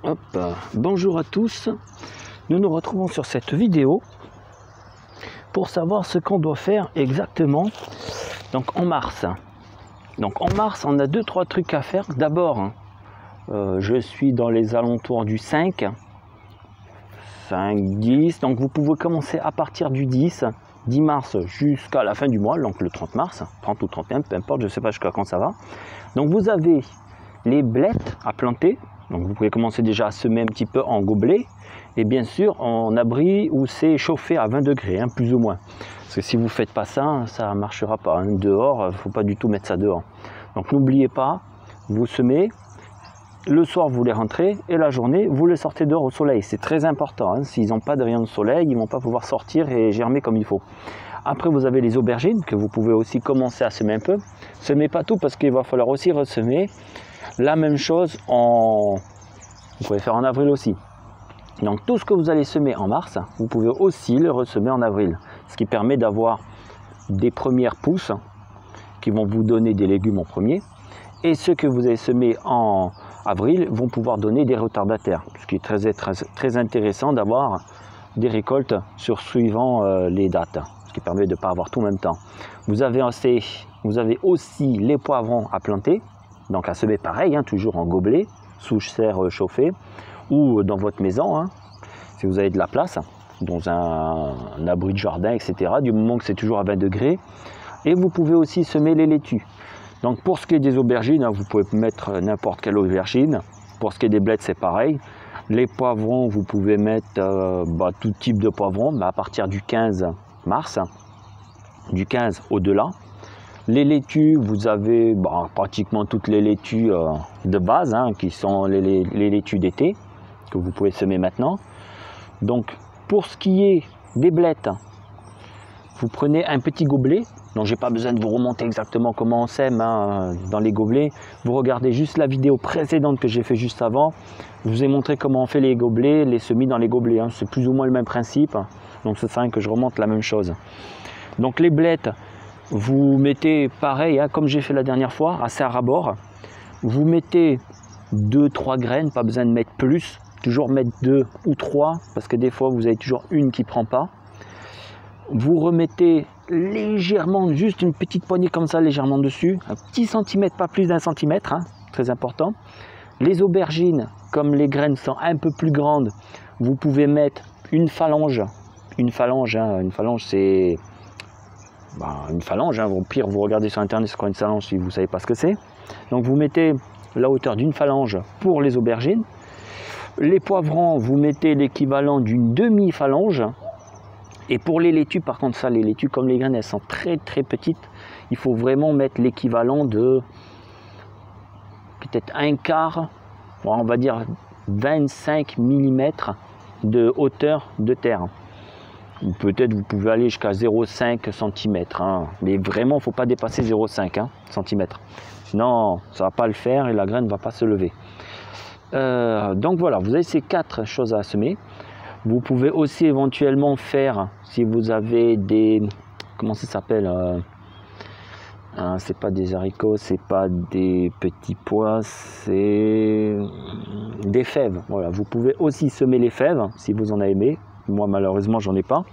Hop, bonjour à tous, nous nous retrouvons sur cette vidéo pour savoir ce qu'on doit faire exactement donc en mars. Donc en mars, on a 2-3 trucs à faire. D'abord, je suis dans les alentours du 5, 10, donc vous pouvez commencer à partir du 10 mars jusqu'à la fin du mois, donc le 30 mars, 30 ou 31, peu importe, je ne sais pas jusqu'à quand ça va. Donc vous avez les blettes à planter. Donc vous pouvez commencer déjà à semer un petit peu en gobelet et bien sûr en abri où c'est chauffé à 20 degrés, hein, plus ou moins. Parce que si vous ne faites pas ça, ça ne marchera pas. Hein. Dehors, il ne faut pas du tout mettre ça dehors. Donc n'oubliez pas, vous semez, le soir vous les rentrez et la journée vous les sortez dehors au soleil. C'est très important. Hein. S'ils n'ont pas de rayon de soleil, ils ne vont pas pouvoir sortir et germer comme il faut. Après vous avez les aubergines que vous pouvez aussi commencer à semer un peu. Semez pas tout parce qu'il va falloir aussi ressemer. La même chose, vous pouvez faire en avril aussi. Donc tout ce que vous allez semer en mars, vous pouvez aussi le ressemer en avril. Ce qui permet d'avoir des premières pousses qui vont vous donner des légumes en premier. Et ceux que vous avez semés en avril vont pouvoir donner des retardataires. Ce qui est très intéressant d'avoir des récoltes suivant les dates. Ce qui permet de ne pas avoir tout en même temps. Vous avez aussi les poivrons à planter. Donc à semer pareil, hein, toujours en gobelet, sous serre chauffée, ou dans votre maison, hein, si vous avez de la place, dans un abri de jardin, etc. Du moment que c'est toujours à 20 degrés. Et vous pouvez aussi semer les laitues. Donc pour ce qui est des aubergines, hein, vous pouvez mettre n'importe quelle aubergine. Pour ce qui est des blettes, c'est pareil. Les poivrons, vous pouvez mettre tout type de poivrons, mais à partir du 15 mars, du 15 au-delà. Les laitues, vous avez pratiquement toutes les laitues de base, hein, qui sont les laitues d'été, que vous pouvez semer maintenant. Donc, pour ce qui est des blettes, vous prenez un petit gobelet. Donc, je n'ai pas besoin de vous remonter exactement comment on sème dans les gobelets. Vous regardez juste la vidéo précédente que j'ai fait juste avant. Je vous ai montré comment on fait les gobelets, les semis dans les gobelets. Hein. C'est plus ou moins le même principe. Donc, ce serait que je remonte la même chose. Donc, les blettes, vous mettez pareil, hein, comme j'ai fait la dernière fois, assez à ras-bord. Vous mettez 2-3 graines, pas besoin de mettre plus. Toujours mettre 2 ou 3, parce que des fois, vous avez toujours une qui ne prend pas. Vous remettez légèrement, juste une petite poignée comme ça, légèrement dessus. Un petit centimètre, pas plus d'un centimètre, hein, très important. Les aubergines, comme les graines sont un peu plus grandes, vous pouvez mettre une phalange. Une phalange, hein, une phalange c'est... une phalange, hein. Au pire vous regardez sur internet c'est quoi une phalange si vous ne savez pas ce que c'est. Donc vous mettez la hauteur d'une phalange pour les aubergines. Les poivrons, vous mettez l'équivalent d'une demi-phalange. Et pour les laitues, par contre ça, les laitues comme les graines, elles sont très petites. Il faut vraiment mettre l'équivalent de peut-être un quart, on va dire 25 mm de hauteur de terre. Peut-être vous pouvez aller jusqu'à 0,5 cm, hein. Mais vraiment il ne faut pas dépasser 0,5 cm. Sinon ça ne va pas le faire et la graine ne va pas se lever. Donc voilà, vous avez ces 4 choses à semer. Vous pouvez aussi éventuellement faire, si vous avez des, comment ça s'appelle, c'est pas des haricots, c'est pas des petits pois, c'est des fèves. Voilà, vous pouvez aussi semer les fèves si vous en avez. Moi malheureusement j'en ai pas.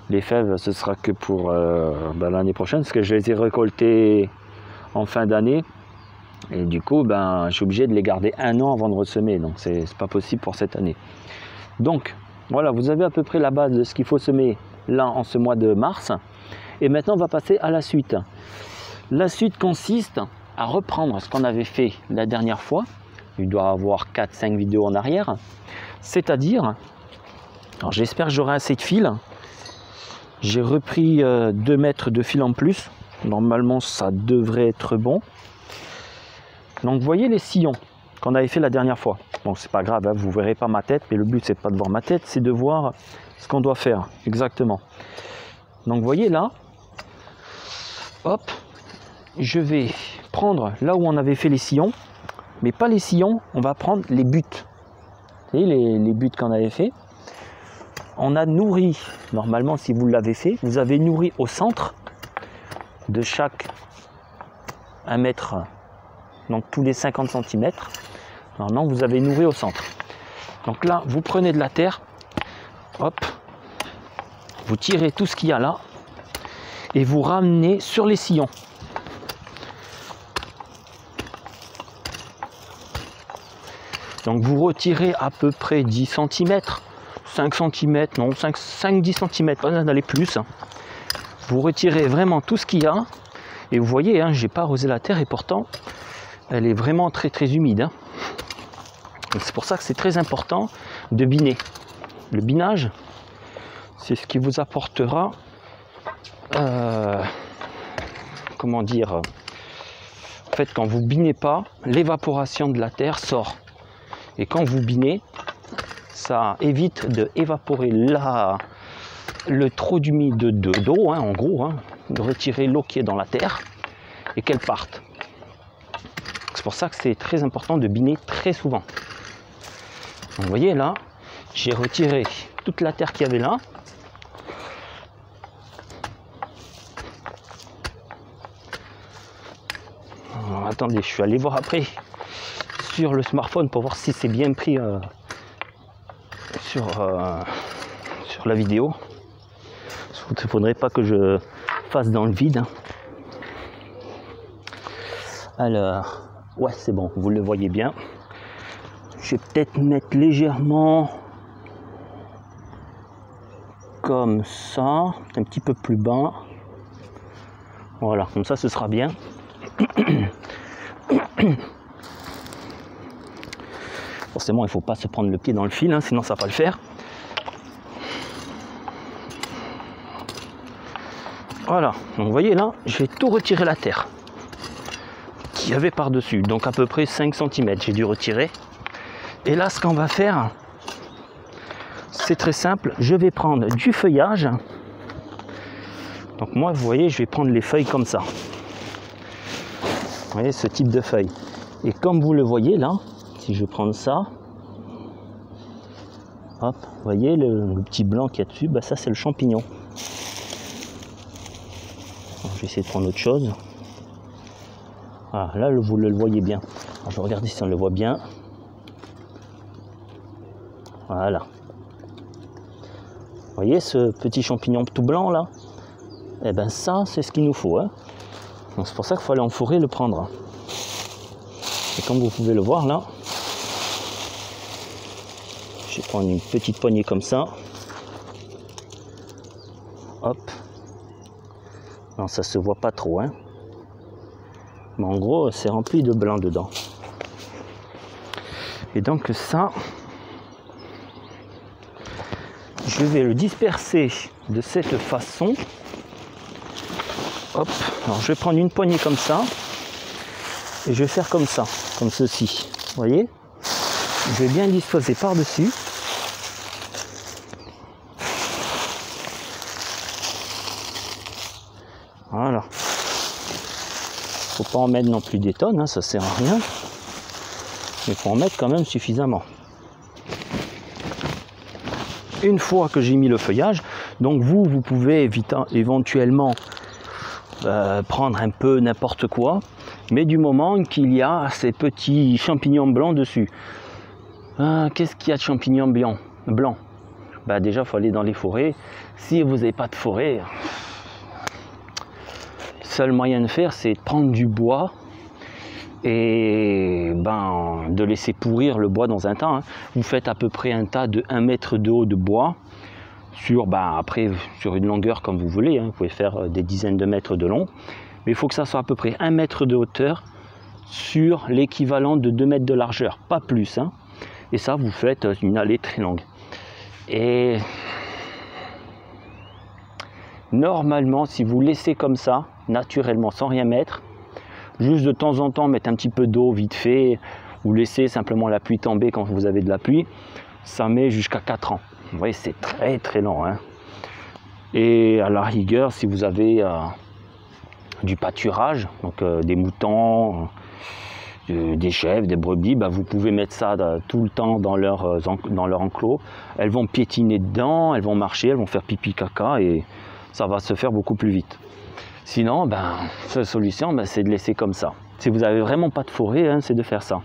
Les fèves ce sera que pour l'année prochaine parce que je les ai récoltées en fin d'année et du coup je suis obligé de les garder un an avant de ressemer, donc c'est pas possible pour cette année. Donc voilà, vous avez à peu près la base de ce qu'il faut semer là en ce mois de mars. Et maintenant on va passer à la suite. La suite consiste à reprendre ce qu'on avait fait la dernière fois. Il doit y avoir 4-5 vidéos en arrière. C'est-à-dire, alors j'espère que j'aurai assez de fil. J'ai repris 2 mètres de fil en plus. Normalement, ça devrait être bon. Donc, vous voyez les sillons qu'on avait fait la dernière fois. Bon, c'est pas grave, hein, vous ne verrez pas ma tête. Mais le but, c'est pas de voir ma tête, c'est de voir ce qu'on doit faire exactement. Donc, vous voyez là. Hop. Je vais prendre là où on avait fait les sillons. Mais pas les sillons, on va prendre les buts. Vous voyez les buts qu'on avait fait. On a nourri, normalement si vous l'avez fait, vous avez nourri au centre de chaque 1 mètre, donc tous les 50 cm. Normalement vous avez nourri au centre. Donc là, vous prenez de la terre, hop, vous tirez tout ce qu'il y a là et vous ramenez sur les sillons. Donc vous retirez à peu près 10 cm, 5 cm, non, 5-10 cm, pas d'aller plus. Vous retirez vraiment tout ce qu'il y a. Et vous voyez, hein, j'ai pas arrosé la terre et pourtant, elle est vraiment très très humide. Hein. C'est pour ça que c'est très important de biner. Le binage, c'est ce qui vous apportera, comment dire, en fait quand vous binez pas, l'évaporation de la terre sort. Et quand vous binez, ça évite d'évaporer le trop d'humide d'eau, hein, en gros, hein, de retirer l'eau qui est dans la terre et qu'elle parte. C'est pour ça que c'est très important de biner très souvent. Donc, vous voyez là, j'ai retiré toute la terre qu'il y avait là. Alors, attendez, je suis allé voir après sur le smartphone pour voir si c'est bien pris sur la vidéo. Il ne faudrait pas que je fasse dans le vide. Alors, ouais, c'est bon, vous le voyez bien. Je vais peut-être mettre légèrement comme ça, un petit peu plus bas. Voilà, comme ça ce sera bien. Forcément, il ne faut pas se prendre le pied dans le fil, hein, sinon ça ne va pas le faire. Voilà, donc vous voyez là, je vais tout retirer la terre qu'il y avait par-dessus. Donc à peu près 5 cm, j'ai dû retirer. Et là, ce qu'on va faire, c'est très simple. Je vais prendre du feuillage. Donc moi, vous voyez, je vais prendre les feuilles comme ça. Vous voyez, ce type de feuilles. Et comme vous le voyez là, si je prends ça, hop, vous voyez le petit blanc qu'il y a dessus, bah ça c'est le champignon. Alors, je vais essayer de prendre autre chose. Ah, là vous le voyez bien. Alors, je vais regarder si on le voit bien. Voilà. Vous voyez ce petit champignon tout blanc là? Eh ben ça c'est ce qu'il nous faut. Hein. Donc c'est pour ça qu'il faut aller en forêt le prendre. Et comme vous pouvez le voir là, je vais prendre une petite poignée comme ça. Hop. Non, ça se voit pas trop, hein. Mais en gros, c'est rempli de blanc dedans. Et donc ça, je vais le disperser de cette façon. Hop. Alors je vais prendre une poignée comme ça. Et je vais faire comme ça, comme ceci. Vous voyez? Je vais bien disposer par-dessus. Voilà. Faut pas en mettre non plus des tonnes, hein, ça sert à rien. Mais il faut en mettre quand même suffisamment. Une fois que j'ai mis le feuillage, donc vous pouvez éventuellement prendre un peu n'importe quoi, mais du moment qu'il y a ces petits champignons blancs dessus. Qu'est-ce qu'il y a de champignons blancs? Bah déjà, il faut aller dans les forêts. Si vous n'avez pas de forêt, le seul moyen de faire, c'est de prendre du bois et de laisser pourrir le bois dans un tas. Hein. Vous faites à peu près un tas de 1 mètre de haut de bois sur, après, sur une longueur comme vous voulez. Hein. Vous pouvez faire des dizaines de mètres de long. Mais il faut que ça soit à peu près 1 mètre de hauteur sur l'équivalent de 2 mètres de largeur, pas plus. Hein. Et ça, vous faites une allée très longue. Et normalement, si vous laissez comme ça, naturellement, sans rien mettre, juste de temps en temps mettre un petit peu d'eau vite fait, ou laisser simplement la pluie tomber quand vous avez de la pluie, ça met jusqu'à 4 ans. Vous voyez, c'est très très long. Hein. Et à la rigueur, si vous avez du pâturage, donc des moutons, des chèvres, des brebis, vous pouvez mettre ça tout le temps dans leur enclos. Elles vont piétiner dedans, elles vont marcher, elles vont faire pipi caca et ça va se faire beaucoup plus vite. Sinon, la solution, c'est de laisser comme ça. Si vous n'avez vraiment pas de forêt, hein, c'est de faire ça.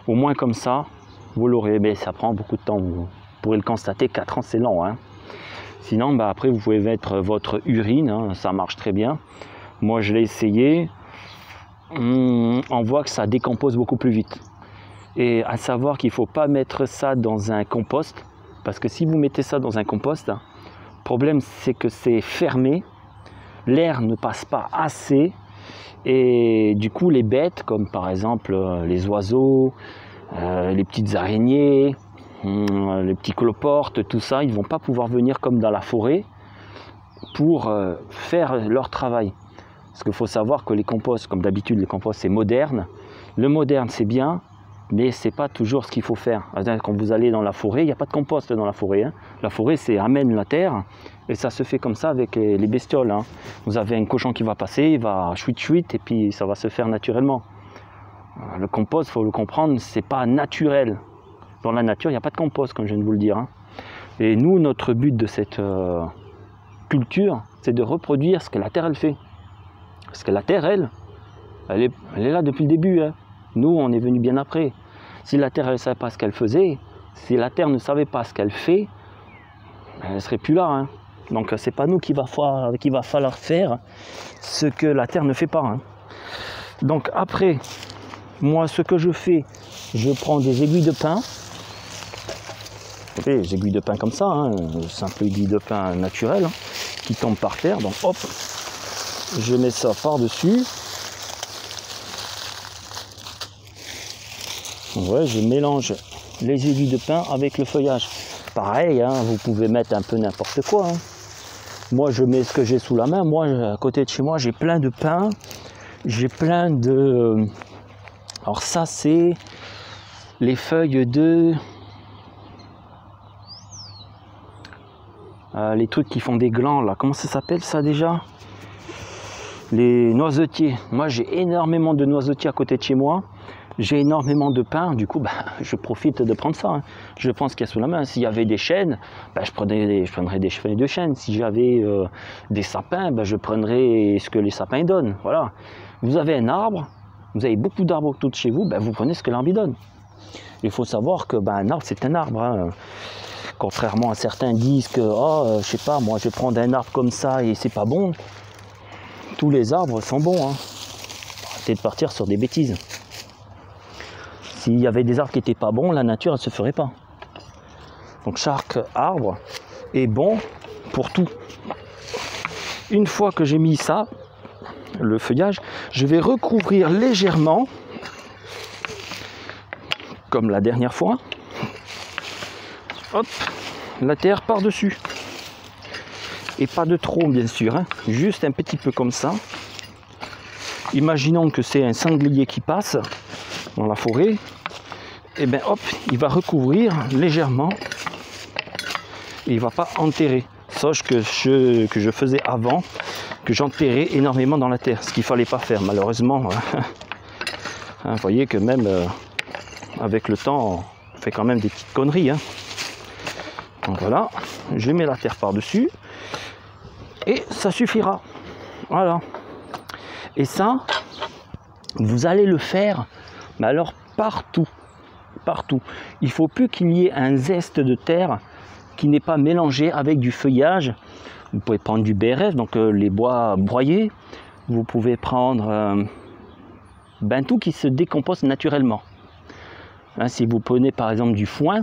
Au moins comme ça, vous l'aurez, mais ça prend beaucoup de temps, vous pourrez le constater, 4 ans c'est long, hein. Sinon bah, après vous pouvez mettre votre urine, hein, ça marche très bien. Moi je l'ai essayé, on voit que ça décompose beaucoup plus vite. Et à savoir qu'il ne faut pas mettre ça dans un compost, parce que si vous mettez ça dans un compost, le problème c'est que c'est fermé, l'air ne passe pas assez, et du coup les bêtes, comme par exemple les oiseaux, les petites araignées, les petits cloportes, tout ça, ils ne vont pas pouvoir venir comme dans la forêt pour faire leur travail. Parce qu'il faut savoir que les composts, comme d'habitude, les composts c'est moderne. Le moderne c'est bien, mais c'est pas toujours ce qu'il faut faire. Quand vous allez dans la forêt, il n'y a pas de compost dans la forêt, hein. La forêt c'est amène la terre, et ça se fait comme ça avec les bestioles, hein. Vous avez un cochon qui va passer, il va chouit, et puis ça va se faire naturellement. Le compost, il faut le comprendre, c'est pas naturel. Dans la nature, il n'y a pas de compost, comme je viens de vous le dire, hein. Et nous, notre but de cette culture, c'est de reproduire ce que la terre elle fait. Parce que la terre, elle est là depuis le début, hein. Nous, on est venu bien après. Si la terre ne savait pas ce qu'elle faisait, si la terre ne savait pas ce qu'elle fait, elle ne serait plus là, hein. Donc c'est pas nous qu'il va falloir faire ce que la terre ne fait pas, hein. Donc après, moi ce que je fais, je prends des aiguilles de pin. Vous voyez, des aiguilles de pin comme ça, hein, simple aiguille de pin naturelle, hein, qui tombe par terre. Donc hop, je mets ça par-dessus. Ouais, je mélange les aiguilles de pin avec le feuillage. Pareil, hein, vous pouvez mettre un peu n'importe quoi, hein. Moi, je mets ce que j'ai sous la main. Moi, à côté de chez moi, j'ai plein de pin. J'ai plein de... Alors ça, c'est les feuilles de... les trucs qui font des glands, là. Comment ça s'appelle, ça, déjà? Les noisetiers. Moi, j'ai énormément de noisetiers à côté de chez moi. J'ai énormément de pin, du coup, bah, je profite de prendre ça, hein. Je prends ce qu'il y a sous la main. S'il y avait des chênes, bah, je prendrais des feuilles de chêne. Si j'avais des sapins, bah, je prendrais ce que les sapins donnent. Voilà. Vous avez un arbre, vous avez beaucoup d'arbres autour de chez vous, bah, vous prenez ce que l'arbre donne. Il faut savoir que bah, un arbre, c'est un arbre, hein. Contrairement à certains disent que, oh, je sais pas, moi, je vais prendre un arbre comme ça et c'est pas bon. Tous les arbres sont bons, hein. Arrêtez de partir sur des bêtises. S'il y avait des arbres qui n'étaient pas bons, la nature, elle ne se ferait pas. Donc chaque arbre est bon pour tout. Une fois que j'ai mis ça, le feuillage, je vais recouvrir légèrement, comme la dernière fois. Hop, la terre par-dessus. Et pas de trop, bien sûr, hein. Juste un petit peu comme ça. Imaginons que c'est un sanglier qui passe dans la forêt, et bien hop, il va recouvrir légèrement et il ne va pas enterrer. Sache que je faisais avant, que j'enterrais énormément dans la terre, ce qu'il ne fallait pas faire malheureusement. Vous voyez que même avec le temps, on fait quand même des petites conneries, hein. Donc voilà, je mets la terre par-dessus et ça suffira. Voilà. Et ça, vous allez le faire, mais alors partout. Partout. Il ne faut plus qu'il y ait un zeste de terre qui n'est pas mélangé avec du feuillage. Vous pouvez prendre du BRF, donc les bois broyés. Vous pouvez prendre tout qui se décompose naturellement. Hein, si vous prenez par exemple du foin,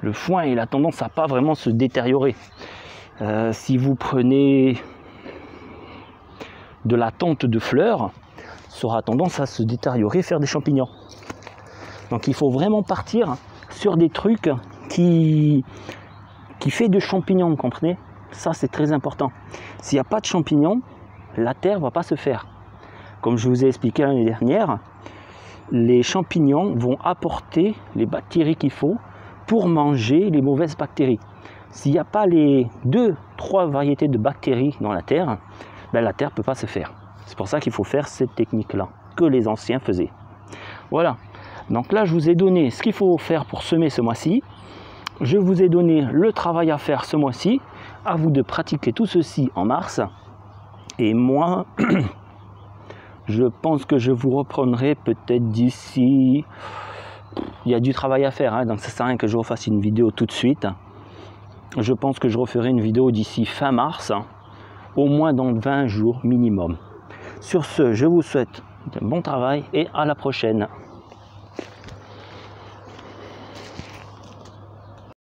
le foin il a tendance à pas vraiment se détériorer. Si vous prenez de la tonte de fleurs, ça aura tendance à se détériorer, faire des champignons. Donc il faut vraiment partir sur des trucs qui fait de champignons, vous comprenez? Ça c'est très important. S'il n'y a pas de champignons, la terre ne va pas se faire. Comme je vous ai expliqué l'année dernière, les champignons vont apporter les bactéries qu'il faut pour manger les mauvaises bactéries. S'il n'y a pas les 2-3 variétés de bactéries dans la terre, ben la terre ne peut pas se faire. C'est pour ça qu'il faut faire cette technique-là, que les anciens faisaient. Voilà. Donc là, je vous ai donné ce qu'il faut faire pour semer ce mois-ci. Je vous ai donné le travail à faire ce mois-ci. À vous de pratiquer tout ceci en mars. Et moi, je pense que je vous reprendrai peut-être d'ici il y a du travail à faire, hein, donc ça sert à rien que je refasse une vidéo tout de suite. Je pense que je referai une vidéo d'ici fin mars, au moins dans 20 jours minimum. Sur ce, je vous souhaite un bon travail et à la prochaine.